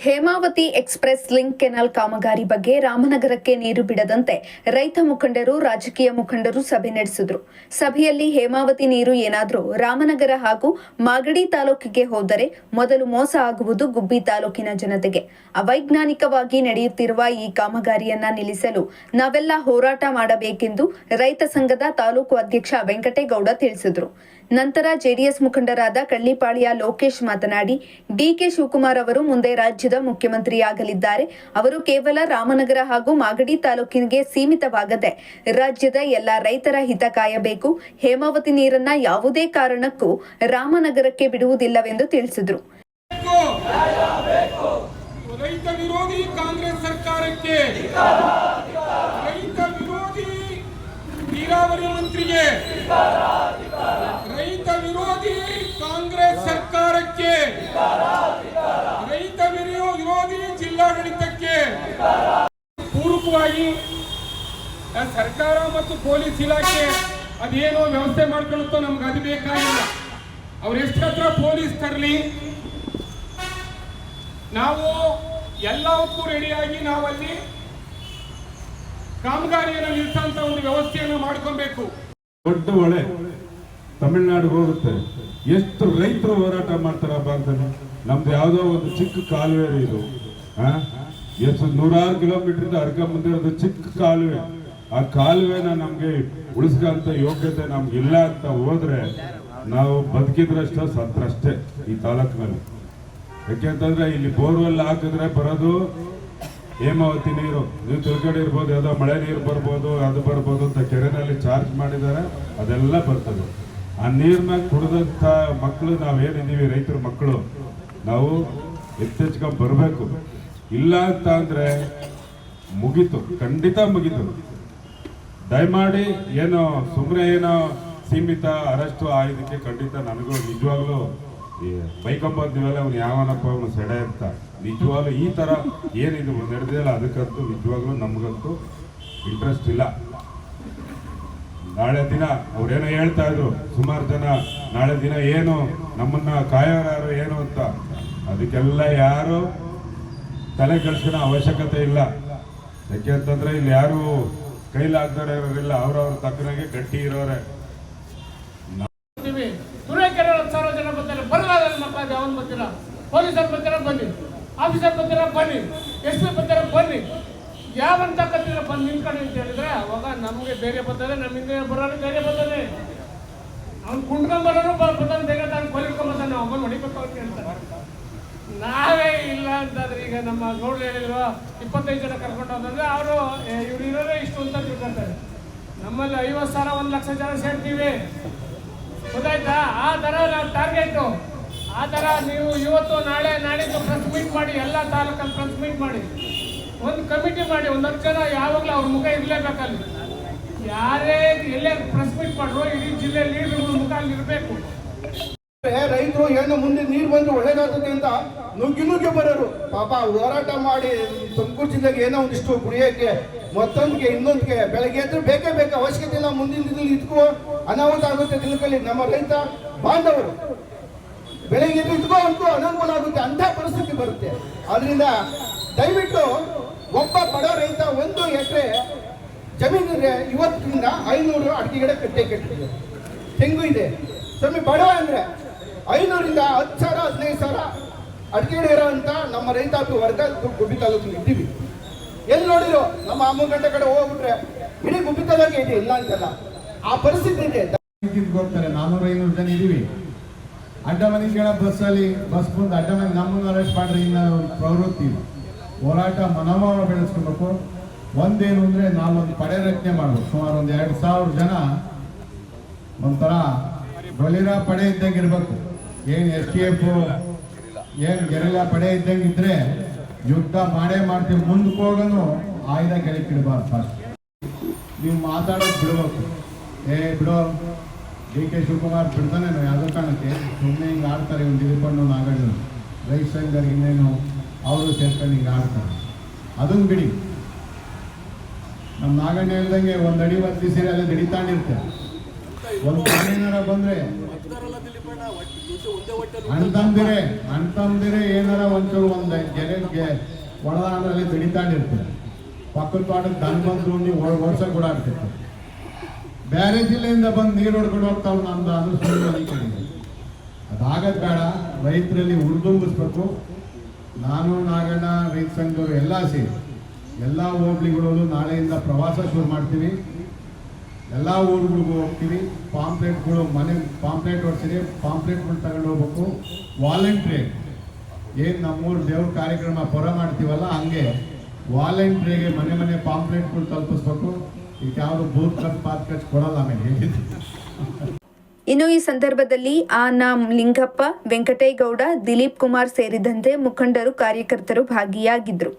Hemavathi express link canal ಕಾಮಗಾರಿ ಬಗ್ಗೆ ರಾಮನಗರಕ್ಕೆ ನೀರು ಬಿಡದಂತೆ ರೈತ ಮುಖಂಡರು, ರಾಜಕೀಯ ಮುಖಂಡರು ಸಭೆ ನಡೆಸಿದರು. ಸಭೆಯಲ್ಲಿ ಹೇಮಾವತಿ ನೀರು ಏನಾದರೂ ರಾಮನಗರ ಹಾಗೂ ಮಾಗಡಿ ತಾಲೂಕಿಗೆ ಹೋದರೆ ಮೊದಲು ಮೋಸ ಆಗುವುದು ಗುಬ್ಬಿ ತಾಲೂಕಿನ ಜನತೆಗೆ. ಅವೈಜ್ಞಾನಿಕವಾಗಿ ನಡೆಯುತ್ತಿರುವ ಈ ಕಾಮಗಾರಿಯನ್ನ ನಿಲ್ಲಿಸಲು ನಾವೆಲ್ಲ ಹೋರಾಟ ಮಾಡಬೇಕೆಂದು ರೈತ ಸಂಘದ ತಾಲೂಕು ಅಧ್ಯಕ್ಷ ವೆಂಕಟೇಗೌಡ ತಿಳಿಸಿದರು. ನಂತರ ಜೆಡಿಎಸ್ ಮುಖಂಡರಾದ ಕಳ್ಳಿಪಾಳ್ಯ ಲೋಕೇಶ್ ಮಾತನಾಡಿ, ಡಿಕೆ ಶಿವಕುಮಾರ್ ಅವರು ಮುಂದೆ ರಾಜ್ಯದ ಮುಖ್ಯಮಂತ್ರಿಯಾಗಲಿದ್ದಾರೆ. ಅವರು ಕೇವಲ ರಾಮನಗರ ಹಾಗೂ ಮಾಗಡಿ ತಾಲೂಕಿಗೆ ಸೀಮಿತವಾಗದೆ ರಾಜ್ಯದ ಎಲ್ಲ ರೈತರ ಹಿತ ಕಾಯಬೇಕು. ಹೇಮಾವತಿ ನೀರನ್ನ ಯಾವುದೇ ಕಾರಣಕ್ಕೂ ರಾಮನಗರಕ್ಕೆ ಬಿಡುವುದಿಲ್ಲವೆಂದು ತಿಳಿಸಿದರು. ರೈತ ವಿರೋಧಿ ಕಾಂಗ್ರೆಸ್ ಸರ್ಕಾರಕ್ಕೆ, ರೈತ ವಿರೋಧಿ ನೀರಾವರಿ ಮಂತ್ರಿಗೆ, ರೈತ ವಿರೋಧಿ ಕಾಂಗ್ರೆಸ್ ಸರ್ಕಾರಕ್ಕೆ, ರೈತ ವಿರೋಧಿ ಜಿಲ್ಲಾಡಳಿತಕ್ಕೆ ಪೂರಕವಾಗಿ ಸರ್ಕಾರ ಮತ್ತು ಪೊಲೀಸ್ ಇಲಾಖೆ ಅದೇನೋ ವ್ಯವಸ್ಥೆ ಮಾಡ್ಕೊಳ್ಳುತ್ತೋ ನಮ್ಗೆ ಅದು ಬೇಕಾಗಿಲ್ಲ. ಅವ್ರೆಷ್ಟು ಹತ್ರ ಪೊಲೀಸ್ ತರಲಿ, ನಾವು ಎಲ್ಲವಕ್ಕೂ ರೆಡಿಯಾಗಿ ನಾವಲ್ಲಿ ಕಾಮಗಾರಿಯನ್ನು ನಿಲ್ಲಿಸಂತ ಒಂದು ವ್ಯವಸ್ಥೆಯನ್ನು ಮಾಡ್ಕೊಬೇಕು. ದೊಡ್ಡ ಹೊಳೆ ತಮಿಳುನಾಡಿಗೆ ಹೋಗುತ್ತೆ, ಎಷ್ಟು ರೈತರು ಹೋರಾಟ ಮಾಡ್ತಾರಪ್ಪ ಅಂತಾನೆ. ನಮ್ದು ಯಾವುದೋ ಒಂದು ಚಿಕ್ಕ ಕಾಲುವೆ ಇದು, ಎಷ್ಟು 100 ಕಿಲೋಮೀಟರ್ ಹರ್ಕೊಂಬಂದಿರೋದು ಚಿಕ್ಕ ಕಾಲುವೆ. ಆ ಕಾಲುವೆನ ನಮ್ಗೆ ಉಳಿಸ್ಕೊಂತ ಯೋಗ್ಯತೆ ನಮ್ಗಿಲ್ಲ ಅಂತ ಹೋದ್ರೆ ನಾವು ಬದುಕಿದ್ರಷ್ಟೇ ಸತ್ರಷ್ಟೇ ಈ ತಾಲೂಕಿನಲ್ಲಿ. ಯಾಕೆಂತಂದ್ರೆ ಇಲ್ಲಿ ಬೋರ್ವೆಲ್ ಹಾಕಿದ್ರೆ ಬರೋದು ಹೇಮಾವತಿ ನೀರು. ನೀವು ತಿಳ್ಕೊಂಡಿರ್ಬೋದು, ಯಾವುದೋ ಮಳೆ ನೀರು ಬರ್ಬೋದು, ಅದು ಬರ್ಬೋದು ಅಂತ ಕೆರೆನಲ್ಲಿ ಚಾರ್ಜ್ ಮಾಡಿದ್ದಾರೆ, ಅದೆಲ್ಲ ಬರ್ತದೆ. ಆ ನೀರನ್ನ ಕುಡಿದಂಥ ಮಕ್ಕಳು ನಾವೇನಿದ್ದೀವಿ, ರೈತರ ಮಕ್ಕಳು, ನಾವು ಎಚ್ಚೆಚ್ಕೊಂಡ್ ಬರಬೇಕು. ಇಲ್ಲ ಅಂತ ಅಂದ್ರೆ ಮುಗೀತು, ಖಂಡಿತ ಮುಗೀತು. ದಯಮಾಡಿ ಏನೋ ಸುಮ್ಮನೆ ಏನೋ ಸೀಮಿತ ಅರೆಸ್ಟು ಇದಕ್ಕೆ ಖಂಡಿತ ನನಗೂ ನಿಜವಾಗ್ಲೂ ಬೈಕೊಂಬಂದಿವಲ್ಲ ಅವ್ನು ಯಾವನಪ್ಪ ಅವನು ಸೆಡೆ ಅಂತ. ನಿಜವಾಗ್ಲೂ ಈ ಥರ ಏನಿದು ನಡೆದಿಲ್ಲ, ಅದಕ್ಕಂತೂ ನಿಜವಾಗ್ಲೂ ನಮಗಂತೂ ಇಂಟ್ರೆಸ್ಟ್ ಇಲ್ಲ. ನಾಳೆ ದಿನ ಅವ್ರೇನೋ ಹೇಳ್ತಾ ಇದ್ರು ಸುಮಾರು ಜನ, ನಾಳೆ ದಿನ ಏನು ನಮ್ಮನ್ನ ಕಾಯೋರು ಏನು ಅಂತ. ಅದಕ್ಕೆಲ್ಲ ಯಾರು ತಲೆ ಕೆಡಿಸ್ಕೊಳ್ಳೋ ಅವಶ್ಯಕತೆ ಇಲ್ಲ. ಯಾಕೆ ಅಂತಂದ್ರೆ ಇಲ್ಲಿ ಯಾರು ಕೈಲಾಗ್ದಾರೆ ಇರೋರಿಲ್ಲ, ಅವ್ರವ್ರ ತಕ್ಕನಾಗೆ ಗಟ್ಟಿ ಇರೋರೆ. ಅವನು ಬರ್ತೀರ, ಪೊಲೀಸರು ಬರ್ತೀರ ಬನ್ನಿ, ಆಫೀಸರ್ ಬರ್ತೀರ ಬನ್ನಿ, ಎಸ್ ಪಿ ಬರ್ತೀರ ಬನ್ನಿ, ಯಾವಂತ ಕತ್ತಿರ ಬಂದು ನಿಂತ್ಕೊಂಡು ಅಂತ ಹೇಳಿದ್ರೆ ಅವಾಗ ನಮಗೆ ಧೈರ್ಯ ಬರ್ತದೆ, ನಮ್ಮಿಂದ ಬರೋರು ಧೈರ್ಯ ಬರ್ತದೆ. ಅವ್ನು ಕುಂಡ್ಕೊಂಡ್ ಬರೋರು ಬರ್ತಾನೆ, ಧೈರ್ಯ ತಾನು ಕೊಲಿರ್ಕೊಂಬರ್ತಾನೆ, ಅವನು ಹೊಡಿಬೇಕು ಅಂತ ಹೇಳ್ತಾರೆ. ನಾವೇ ಇಲ್ಲ ಅಂತಂದ್ರೆ ಈಗ ನಮ್ಮ ಗೌಡ್ರು ಹೇಳಿದ್ರು 25 ಜನ ಕರ್ಕೊಂಡು ಹೋದಂದ್ರೆ ಅವರು ಇವ್ರು ಇರೋರೇ ಇಷ್ಟು ಅಂತ ತಿಳ್ಕೊತಾರೆ. ನಮ್ಮಲ್ಲಿ 50,000 1 ಲಕ್ಷ ಜನ ಸೇರ್ತೀವಿ, ಗೊತ್ತಾಯ್ತಾ? ಆ ಥರ ನಾವು ಟಾರ್ಗೆಟು. ಆ ಥರ ನೀವು ಇವತ್ತು ನಾಳೆ ನಾಡಿದ್ದು ಪ್ರೆಸ್ ಮೀಟ್ ಮಾಡಿ, ಎಲ್ಲ ತಾಲೂಕಲ್ಲಿ ಪ್ರೆಸ್ ಮೀಟ್ ಮಾಡಿ, ಒಂದು ಕಮಿಟಿ ಮಾಡಿ, 10 ಜನ ಯಾವಾಗಲೂ ಅವ್ರ ಮುಖ ಇರಲೇಬೇಕಲ್ಲಿ. ಯಾರೇ ಎಲ್ಲೇ ಪ್ರೆಸ್ ಮೀಟ್ ಮಾಡ್ರು ಇಡೀ ಜಿಲ್ಲೆ ಲೀಡರ್ಗಳ ಮುಖ ಅಲ್ಲಿ ಇರಬೇಕು. ರೈತರು ಏನು ಮುಂದೆ ನೀರು ಬಂದು ಒಳ್ಳೇದಾಗ್ತದೆ ಅಂತ ನುಗ್ಗಿ ಬರೋರು ಪಾಪ ಹೋರಾಟ ಮಾಡಿ ತುಮಕೂರು ಜಿಲ್ಲೆಗೆ ಏನೋ ಒಂದಿಷ್ಟು ಕುಡಿಯೋಕ್ಕೆ, ಮತ್ತೊಂದಿಗೆ ಇನ್ನೊಂದಿಗೆ ಬೆಳಗ್ಗೆ ಎದ್ದು ಬೇಕೇ ಬೇಕು, ಅವಶ್ಯಕತೆ ಇಲ್ಲ. ಮುಂದಿನ ದಿನದಲ್ಲಿ ಇದಕ್ಕೂ ಅನಾಹುತ ಆಗುತ್ತೆ. ತಿಳ್ಕೊಳ್ಳಿ, ನಮ್ಮ ರೈತ ಬಾಂಧವರು ಬೆಳಗ್ಗೆ ಎದ್ದು ಇದಕ್ಕೂ ಅಂತೂ ಅನಾನುಕೂಲ ಆಗುತ್ತೆ, ಅಂಥ ಪರಿಸ್ಥಿತಿ ಬರುತ್ತೆ. ಆದ್ರಿಂದ ದಯವಿಟ್ಟು ಒಬ್ಬ ಬಡ ರೈತ 1 ಎಕರೆ ಜಮೀನಿದ್ರೆ ಇವತ್ತಿನಿಂದ 500 ಅಡಿಕೆ ಗಿಡ ಕಟ್ಟಿದೆ, ತೆಂಗು ಇದೆ. ಸ್ವಾಮಿ ಬಡ ಅಂದ್ರೆ 500ರಿಂದ 10,000 15,000 ಅಡಿಕೆ ಗಿಡ ಇರೋ ಅಂತ ನಮ್ಮ ರೈತಾಪಿ ವರ್ಗ ಗುಬ್ಬಿ ತಾಲೂಕಿಗೆ ಇದ್ದೀವಿ. ಎಲ್ಲಿ ನೋಡಿರೋ ನಮ್ಮ ಅಮ್ಮಗಂಟೆ ಕಡೆ ಹೋಗ್ಬಿಟ್ರೆ ಇಡೀ ಗುಬ್ಬಿ ತಾಲೂಕಿಗೆ ಇದೆ, ಇಲ್ಲ ಅಂತಲ್ಲ, ಆ ಪರಿಸ್ಥಿತಿ ಇದೆ. ಹೋಗ್ತಾರೆ 400-500 ಜನ ಇದೀವಿ. ಅಡ್ಡ ಮನೆಗಳ ಬಸ್ ಬಂದು ಅಡ್ಡ ಮನೆ ನಮ್ಮನ್ನು ಅರೆಸ್ಟ್ ಮಾಡ್ರಿ ಇನ್ನ ಪ್ರವೃತ್ತಿ ಹೋರಾಟ ಮನೋಭಾವ ಬೆಳೆಸ್ಕೊಬೇಕು. ಒಂದೇನು ಅಂದ್ರೆ ನಾವೊಂದು ಪಡೆ ರಚನೆ ಮಾಡ್ಬೇಕು. ಸುಮಾರು 2,000 ಜನ ಒಂಥರ ಬಲಿರಾ ಪಡೆ ಇದ್ದಂಗೆ ಇರ್ಬೇಕು. ಏನು STF ಏನು ಗೆರಿಲ್ಲಾ ಪಡೆ ಇದ್ದಂಗೆ ಇದ್ರೆ ಯುದ್ಧ ಮಾಡೇ ಮಾಡ್ತೀವಿ. ಮುಂದಕ್ಕೆ ಹೋಗೋನು ಆಯುಧ ಕೆಳಕ್ಕೆ ಇಡಬಾರ್ದು. ಫಸ್ಟ್ ನೀವು ಮಾತಾಡೋದು ಬಿಡ್ಬೇಕು. ಬಿಡೋ ಡಿಕೆ ಶಿವಕುಮಾರ್ ಬಿಡ್ತಾನೆ ಯಾವುದೋ ಕಾರಣಕ್ಕೆ ಸುಮ್ಮನೆ ಹಿಂಗೆ ಆಡ್ತಾರೆ. ಒಂದು ಹಿಡ್ಕೊಂಡು ನಾಗಣ್ಣ ರೈತ ಸಂಘರಿಗೆ ಇನ್ನೇನು ಅವರು ಸೇರ್ಕೊಂಡು ಹಿಂಗೆ ಆಡ್ತಾರೆ, ಅದನ್ನು ಬಿಡಿ. ನಮ್ಮ ನಾಗಣ್ಣ ಹೇಳ್ದಂಗೆ 1 ಅಡಿ 1 ಸೀರೆ ಅಲ್ಲಿ ಹಿಡಿತಾಂಡಿರ್ತಾರೆ. ಒಂದು ಏನಾರ ಬಂದ್ರೆ ಅಣ್ತಂದಿರೆ ಏನಾರ ಒಂಚೂರು ಒಂದು ಗೆರೆಗೆ ಒಳದಾಂಡ್ರಲ್ಲಿ ಬೆಳಿತಾಂಡಿರ್ತಾರೆ. ಪಕ್ಕದ ತೋಟಕ್ಕೆ ದನ ಬಂದು ನೀವು ವರ್ಷ ಕೂಡ ಆಗ್ತಿರ್ತಾರೆ. ಬೇರೆ ಜಿಲ್ಲೆಯಿಂದ ಬಂದು ನೀರು ಹೊಡ್ಕೊಂಡು ಹೋಗ್ತಾವ್ ನಮ್ದು ಅಂದ್ರೆ ಸುಳ್ಳು ಅನಿಕೊಂಡಿದೆ. ಅದಾಗದ್ ಬೇಡ. ರೈತರಲ್ಲಿ ಹುರಿದುಂಬಿಸ್ಬೇಕು. ನಾನು ನಾಗಣ್ಣ ರೈತ ಸಂಘದವರು ಎಲ್ಲ ಸೇರಿ ಎಲ್ಲ ಹೋಬಳಿಗಳಲ್ಲೂ ನಾಳೆಯಿಂದ ಪ್ರವಾಸ ಶುರು ಮಾಡ್ತೀವಿ. ಎಲ್ಲ ಊರುಗಳಿಗೂ ಹೋಗ್ತೀವಿ. ಪಾಂಪ್ಲೆಟ್ಗಳು ಪಾಂಪ್ಲೆಟ್ ಹೊಡ್ಸಿದೆ, ಪಾಂಪ್ಲೆಟ್ಗಳು ತಗೊಂಡು ಹೋಗ್ಬೇಕು. ವಾಲಂಟ್ರಿ ಏನು ನಮ್ಮೂರು ದೇವ್ರ ಕಾರ್ಯಕ್ರಮ ಪುರ ಮಾಡ್ತೀವಲ್ಲ ಹಂಗೆ ವಾಲಂಟ್ರಿಗೆ ಮನೆ ಪಾಂಪ್ಲೆಟ್ಗಳು ತಲುಪಿಸ್ಬೇಕು. ಈಗ ಯಾವುದು ಬೂತ್ ಖರ್ಚು ಪಾತ್ ಖರ್ಚು ಕೊಡಲ್ಲ ಆಮೇಲೆ ಹೇಳಿದ್ದು. ಇನ್ನು ಈ ಸಂದರ್ಭದಲ್ಲಿ ಲಿಂಗಪ್ಪ, ವೆಂಕಟೇಗೌಡ, ದಿಲೀಪ್ ಕುಮಾರ್ ಸೇರಿದಂತೆ ಮುಖಂಡರು, ಕಾರ್ಯಕರ್ತರು ಭಾಗಿಯಾಗಿದ್ದರು.